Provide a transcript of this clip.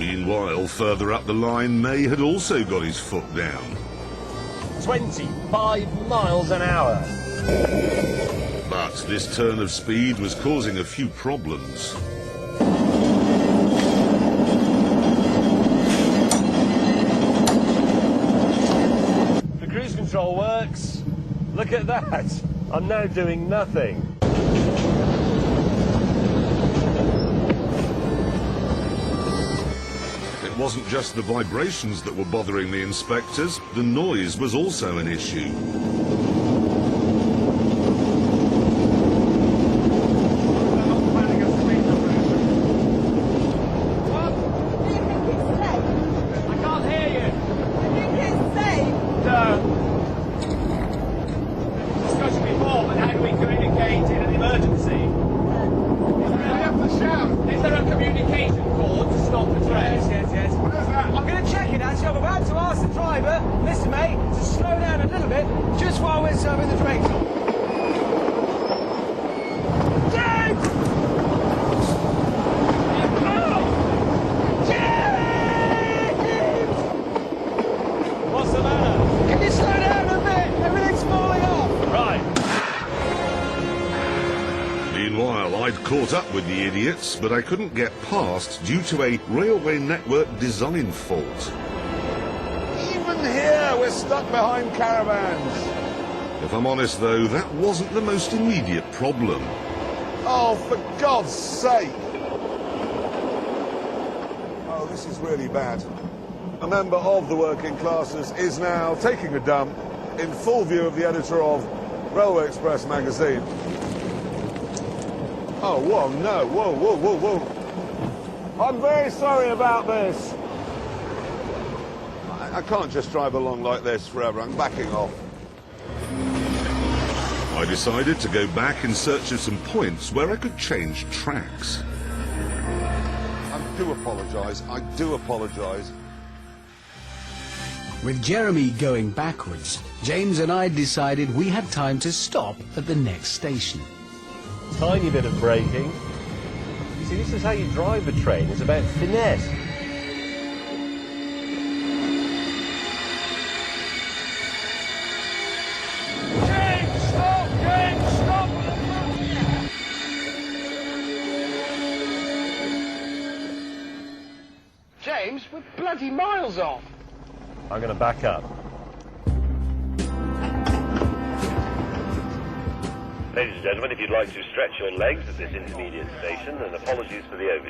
Meanwhile, further up the line, May had also got his foot down. 25 miles an hour. But this turn of speed was causing a few problems. The cruise control works. Look at that. I'm now doing nothing. It wasn't just the vibrations that were bothering the inspectors, the noise was also an issue. I'm about to ask the driver, Mr. May, to slow down a little bit just while we're serving the drinks. James! Oh! James! What's the matter? Can you slow down a bit? Everything's falling off. Right. Meanwhile, I'd caught up with the idiots, but I couldn't get past due to a railway network design fault. Here we're stuck behind caravans. If I'm honest though, that wasn't the most immediate problem. Oh, for God's sake! Oh, this is really bad. A member of the working classes is now taking a dump in full view of the editor of Railway Express magazine. Oh, whoa, no, whoa, whoa, whoa, whoa. I'm very sorry about this. I can't just drive along like this forever. I'm backing off. I decided to go back in search of some points where I could change tracks. I do apologise. I do apologise. With Jeremy going backwards, James and I decided we had time to stop at the next station. Tiny bit of braking. You see, this is how you drive a train. It's about finesse. James, we're bloody miles off. I'm going to back up. Ladies and gentlemen, if you'd like to stretch your legs at this intermediate station, then apologies for the overshoot.